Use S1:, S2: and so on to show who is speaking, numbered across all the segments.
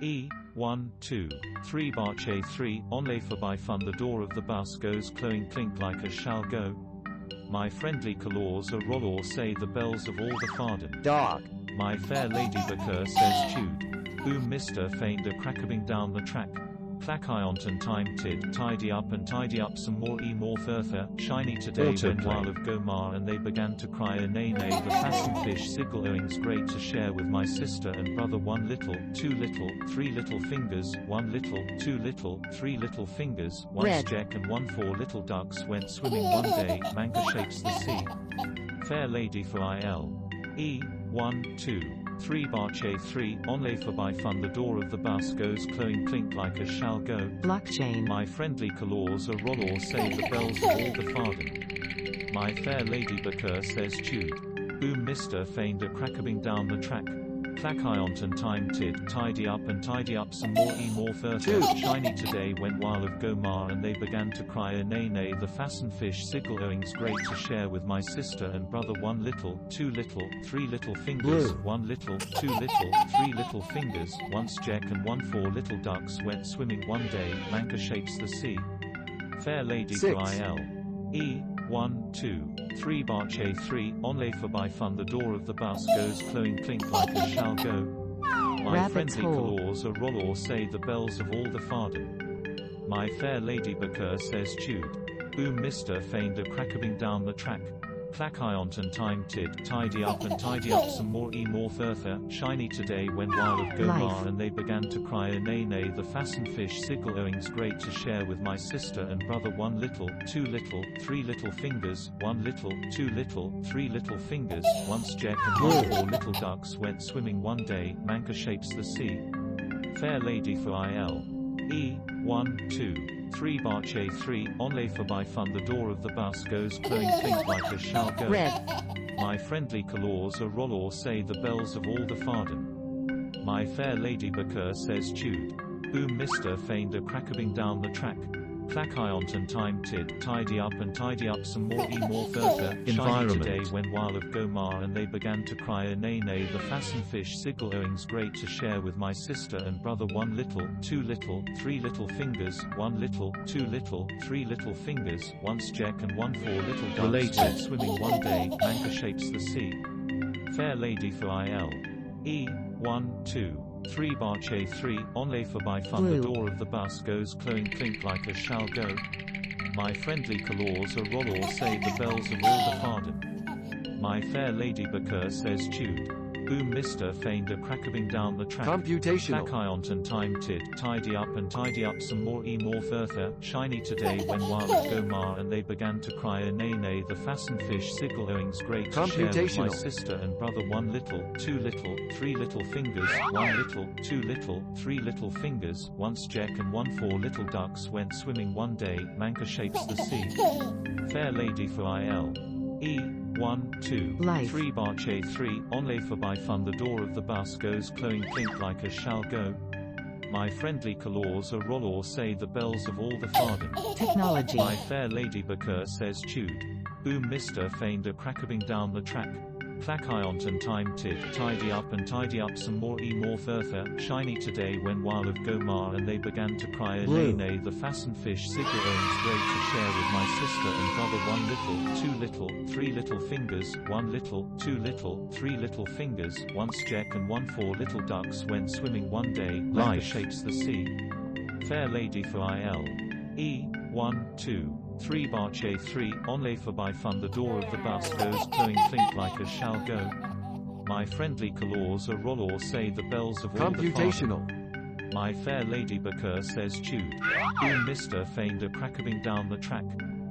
S1: E 1 2 3 Barche 3 Only for by fun the door of the bus goes cloing clink like a shall go. My friendly colors a roll or say the bells of all the farden.
S2: Dog.
S1: My fair lady Baker says chewed. Boom Mr. feigned a crackabing down the track. Clack Ionton time tid tidy up and tidy up some more e more further. Shiny today when while of Gomar and they began to cry a nay nay the fasten fish siggle owings great to share with my sister and brother 1 little 2 little 3 little fingers 1 little 2 little 3 little fingers. Once Jack and 1 4 little ducks went swimming one day. Manka shapes the sea. Fair lady for E 1 2 3 Barche 3 Only for by fun the door of the bus goes cloing clink like a shall go.
S3: Blockchain.
S1: My friendly colors a roll or say the bells of all the farden. My fair lady Baker says chewed. Boom Mr. feigned a crackabing down the track. Clack Ionton time tid tidy up and tidy up some more e more further. Shiny today went while of Gomar and they began to cry a nay nay the fasten fish siggle owings great to share with my sister and brother 1 little 2 little 3 little fingers 1 little 2 little 3 little fingers. Once Jack and 1 4 little ducks went swimming one day. Manka shapes the sea. Fair lady for E 1 2 3 Barche 3 Only for by fun the door of the bus goes cloing clink like a shall go. My
S3: Rabbit's
S1: friendly
S3: hole.
S1: colors a roll or say the bells of all the farden. My fair lady Baker says chewed. Boom Mr. feigned a crackabing down the track. Clack Ionton time tid tidy up and tidy up some more e more further. Shiny today when while of Gomar and they began to cry a nay nay the fasten fish siggle owings great to share with my sister and brother 1 little 2 little 3 little fingers 1 little 2 little 3 little fingers. Once Jack and 1 4 little ducks went swimming one day. Manka shapes the sea. Fair lady for E 1 2 3 Barche 3 Only for by fun the door of the bus goes cloing clink like a shall go. My friendly colors a roll or say the bells of all the farden. My fair lady Baker says chewed. Boom Mr. feigned a crackabing down the track. Clack Ionton time tid tidy up and tidy up some more e more further. Shiny today when while of Gomar and they began to cry a nay nay the fasten fish siggle owings great to share with my sister and brother 1 little 2 little 3 little fingers 1 little 2 little 3 little fingers. Once Jack and 1 4 little ducks went swimming one day. Manka shapes the sea. Fair lady for E 1 2 3 Barche 3 Only for by fun the door of the bus goes cloing clink like a shall go. My friendly colors a roll or say the bells of all the farden. My fair lady Baker says chewed. Boom Mr. feigned a crackabing down the track.
S2: Computational.
S1: Clack Ionton time tid tidy up and tidy up some more e more further. Shiny today when while of Gomar and they began to cry a nay nay the fasten fish siggle owings great to share with my sister and brother 1 little 2 little 3 little fingers 1 little 2 little 3 little fingers. Once Jack and 1 4 little ducks went swimming one day. Manka shapes the sea. Fair lady for E 1 2 3 Barche 3 Only for by fun the door of the bus goes cloing clink like a shall go. My friendly colors a roll or say the bells of all the farden.
S3: Technology.
S1: My fair lady Baker says chewed. Boom Mr. feigned a crackabing down the track. Clack Ionton time tid tidy up and tidy up some more e more further. Shiny today when while of Gomar and they began to cry a nay nay the fasten fish siggle owings great to share with my sister and brother 1 little 2 little 3 little fingers 1 little 2 little 3 little fingers. Once Jack and 1 4 little ducks went swimming one day. Manka shapes the sea. Fair lady for E 1 2 3 Barche 3 Only for by fun the door of the bus goes cloing clink like a shall go. My friendly colors a roll or say the bells of all the farden. My fair lady Baker says chewed. Boom Mr. feigned a crackabing down the track.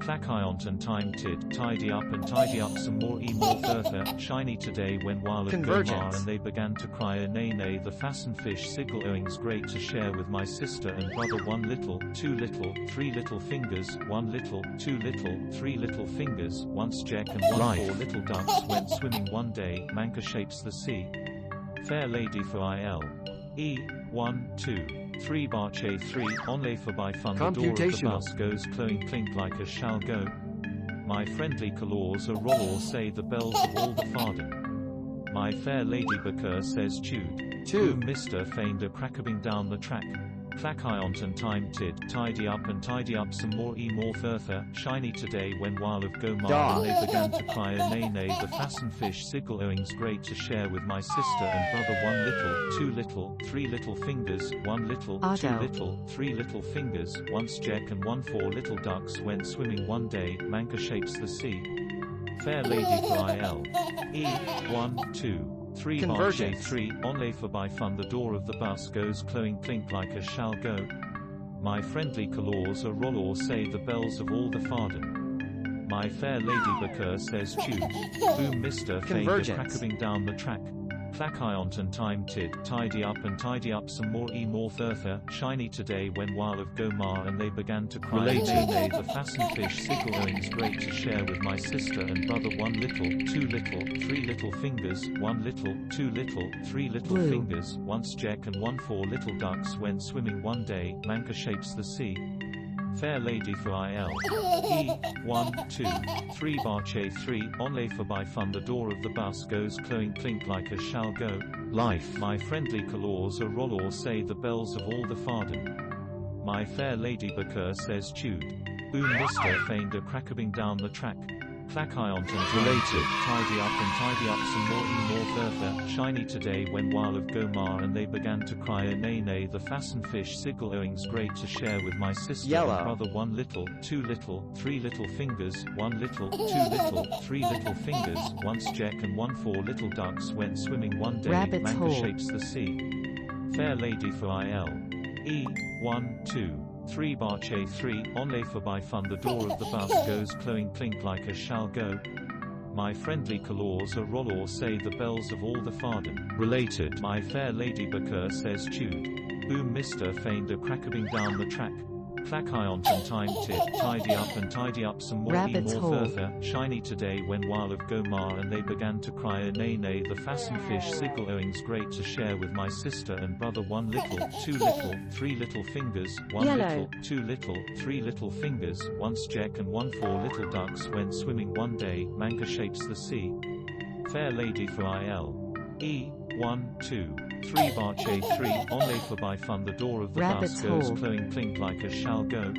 S1: Clack Ionton time tid tidy up and tidy up some more e more further. Shiny today when while of Gomar and they began to cry a nay nay the fasten fish siggle owings great to share with my sister and brother 1 little 2 little 3 little fingers 1 little 2 little 3 little fingers. Once Jack and 1 4 little ducks went swimming one day. Manka shapes the sea. Fair lady for E 1 2 3 Barche 3 Only for by fun the door of the bus goes cloing clink like a shall go. My friendly colors a roll or say the bells of all the farden. My fair lady Booker says Jude.
S2: Two.
S1: Mr. feigned a crackabing down the track. Clack iont and time tid, tidy up and tidy up some more more further, shiny today when while of go mar and they began to cry a nay nay the fasten fish sigil owings great to share with my sister and brother 1 little, 2 little, 3 little fingers, 1 little, 2 little, 3 little fingers, once Jack and 1 4 little ducks went swimming one day, Manka shapes the sea. Fair lady for il. E, 1, 2. 3 bar J 3, onlay for by fun the door of the bus goes cloing clink like a shall go. My friendly colors a rollor say the bells of all the farden. My fair lady Booker says Jude. Boom Mr. feigned a crackabing down the track. Clack iont and time tid, tidy up and tidy up some more more further, shiny today when while of go mar and they began to cry nay nay the fasten fish sigil owings great to share with my sister and brother 1 little, 2 little, 3 little fingers, 1 little, 2 little, 3 little fingers, once Jack and 1 4 little ducks went swimming one day, Manka shapes the sea. Fair lady for il. E, 1, 2, 3 bar J 3, onlay for by fun the door of the bus goes cloing clink like a shall go. Life. My friendly colors a rollor say the bells of all the farden. My fair lady Booker says Jude. Boom Mr. feigned a crackabing down the track. Clack iont and related, tidy up and tidy up some more further, shiny today when while of go mar and they began to cry a nay nay the fasten fish sigil owings great to share with my sister and brother 1 little, 2 little, 3 little fingers, 1 little, 2 little, 3 little fingers, once Jack and 1 4 little ducks went swimming one day, Manka shapes the sea. Fair lady for il. E, 1, 2. 3 bar J 3, onlay for by fun the door of the bus goes cloing clink like a shall go. My friendly colors a rollor say the bells of all the farden. Related. My fair lady Booker says Jude. Boom Mr. feigned a crackabing down the track. Clack iont and time tid, tidy up and tidy up some more further, shiny today when while of go mar and they began to cry a nay nay the fasten fish sigil owings great to share with my sister and brother 1 little, 2 little, 3 little fingers, 1 little, 2 little, 3 little fingers, once Jack and 1 4 little ducks went swimming one day, Manka shapes the sea. Fair lady for il. E, 1, 2. 3 bar J 3, onlay for by fun the door of the bus goes cloing clink like a shall go.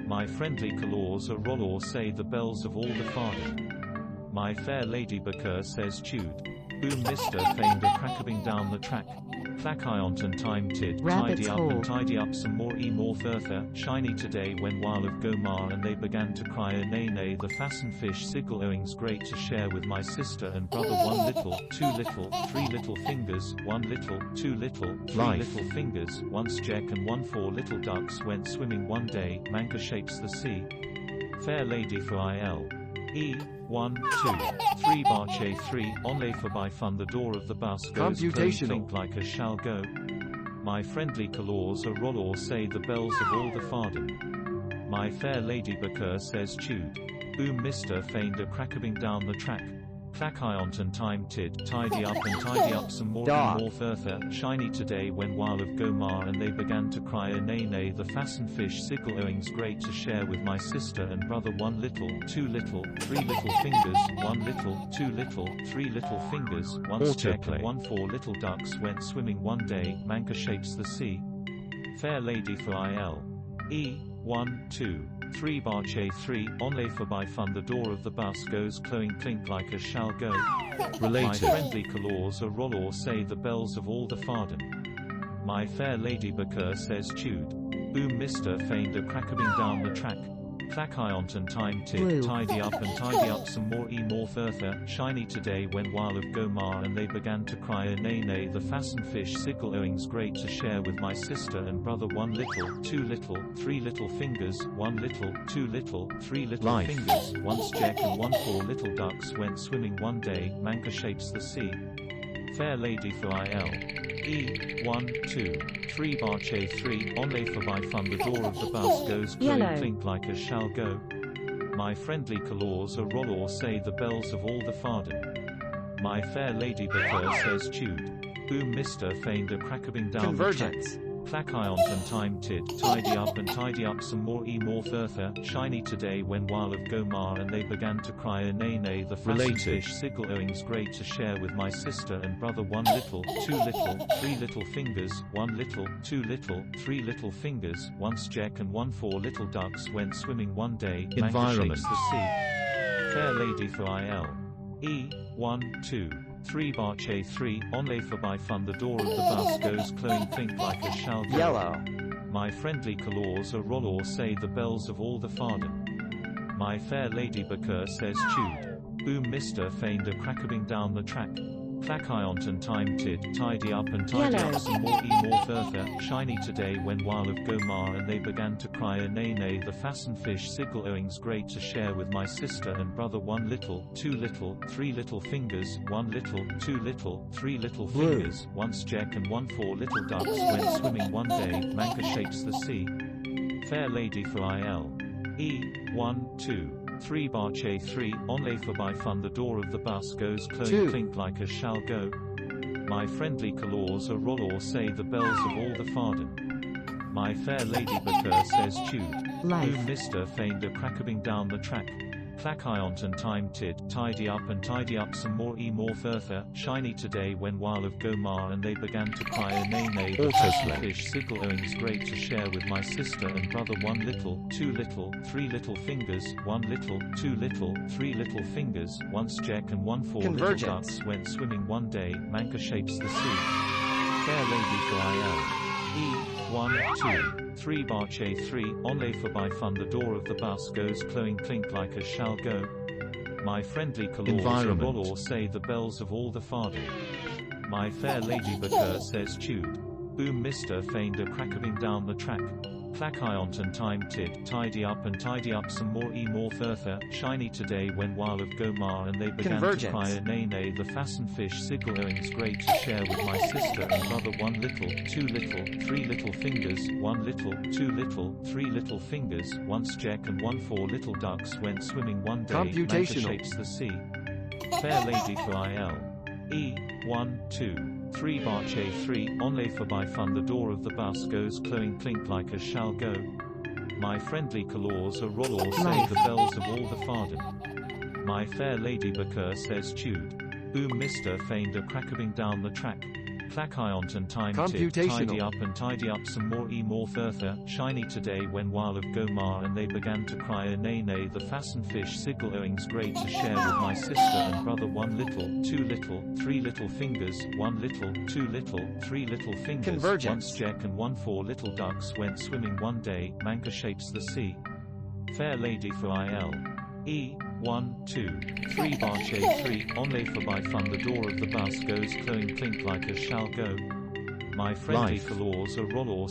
S1: My friendly colors a rollor say the bells of all the farden. My fair lady Booker says Jude. Boom Mr. feigned a crackabing down the track. Clack iont and time tid, tidy up and tidy up some more further, shiny today when while of go mar and they began to cry a nay nay the fasten fish sigil owings great to share with my sister and brother 1 little, 2 little, 3 little fingers, 1 little, 2 little, 3 little fingers, once Jack and 1 4 little ducks went swimming one day, Manka shapes the sea. Fair lady for il. E, 1, 2, 3 bar J 3, onlay for by fun the door of the bus goes cloing clink like a shall go. My friendly colors a rollor say the bells of all the farden. My fair lady Booker says Jude. Boom Mr. feigned a crackabing down the track. Clack iont and time tid, tidy up and tidy up some more further, shiny today when while of go mar and they began to cry a nay nay the fasten fish sigil owings great to share with my sister and brother 1 little, 2 little, 3 little fingers, 1 little, 2 little, 3 little fingers, once Jack and 1 4 little ducks went swimming one day, Manka shapes the sea. Fair lady for il. E, 1, 2. 3 bar J 3, onlay for by fun the door of the bus goes cloing clink like a shall go. Related. My friendly colors a rollor say the bells of all the farden. My fair lady Booker says Jude. Boom Mr. feigned a crackabing down the track. Clack iont and time tid, tidy up and tidy up some more further, shiny today when while of go mar and they began to cry a nay nay the fasten fish sigil owings great to share with my sister and brother 1 little, 2 little, 3 little fingers, 1 little, 2 little, 3 little fingers, once Jack and 1 4 little ducks went swimming one day, Manka shapes the sea. Fair lady for il. E, 1, 2, 3 bar J 3, onlay for by fun the door of the bus goes cloing clink like a shall go. My friendly colors a rollor say the bells of all the farden. My fair lady Booker says Jude. Boom Mr. feigned a crackabing down the track. Plakiont and time tid, tidy up some more more further, shiny today when while of Gomar and they began to cry a nay nay the fastened fish sigil owings great to share with my sister and brother 1 little, 2 little, 3 little fingers, 1 little, 2 little, 3 little fingers, once Jack and 1 4 little ducks went swimming one day,
S2: Environment.
S1: the sea. Fair lady for IL. 1 2 3 Barche 3, onlay for by fun the door of the bus goes clone clink like a shall go.
S3: Yellow.
S1: My friendly colors a rollor say the bells of all the farden. My fair lady Baker says chewed. Boom Mr. feigned a crackabing down the track. Plakiont and time tid, tidy up some more further, shiny today when while of Gomar and they began to cry a nay nay the fastened fish sigil owings great to share with my sister and brother 1 little, 2 little, 3 little fingers, 1 little, 2 little, 3 little fingers, once Jack and 1 4 little ducks went swimming one day, Manka shapes the sea. Fair lady for IL. 1 2 3 Barche 3, onlay for by fun the door of the bus goes clone clink like a shall go. My friendly colors a rollor say the bells of all the farden. My fair lady Baker says chewed. Boom Mr. feigned a crackabing down the track. Plakiont and time tid, tidy up some more further, shiny today when while of Gomar and they began to cry a nay nay the fastened fish sigil owings great to share with my sister and brother 1 little, 2 little, 3 little fingers, 1 little, 2 little, 3 little fingers, once Jack and 1 4 little ducks went swimming one day, Manka shapes the sea. Fair lady for IL. 1 2 3 Barche 3, onlay for by fun the door of the bus goes clone clink like a shall go. My friendly colors a rollor say the bells of all the farden. My fair lady Baker says chewed. Boom Mr. feigned a crackabing down the track. Plakiont and time tid, tidy up some more further, shiny today when while of Gomar and they began to cry a nay nay the fastened fish sigil owings great to share with my sister and brother 1 little, 2 little, 3 little fingers, 1 little, 2 little, 3 little fingers, once Jack and 1 4 little ducks went swimming one day, Manka shapes the sea. Fair lady for IL. 1 2 3 Barche 3, onlay for by fun the door of the bus goes clone clink like a shall go. My friendly colors a rollor say the bells of all the farden. My fair lady Baker says chewed. Boom Mr. feigned a crackabing down the track. Plakiont and time tid, tidy up some more further, shiny today when while of Gomar and they began to cry a nay nay the fastened fish sigil owings great to share with my sister and brother 1 little, 2 little, 3 little fingers, 1 little, 2 little, 3 little fingers, once Jack and 1 4 little ducks went swimming one day, Manka shapes the sea. Fair lady for IL. 1 2 3 Barche 3, onlay for by fun the door of the bus goes clone clink like a shall go. My friendly colors a rollor